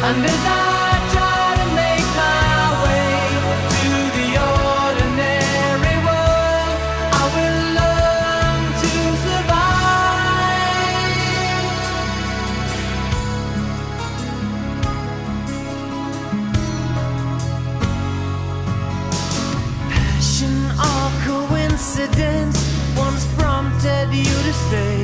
And as I try to make my way to the ordinary world, I will learn to survive. Passion or coincidence once prompted you to say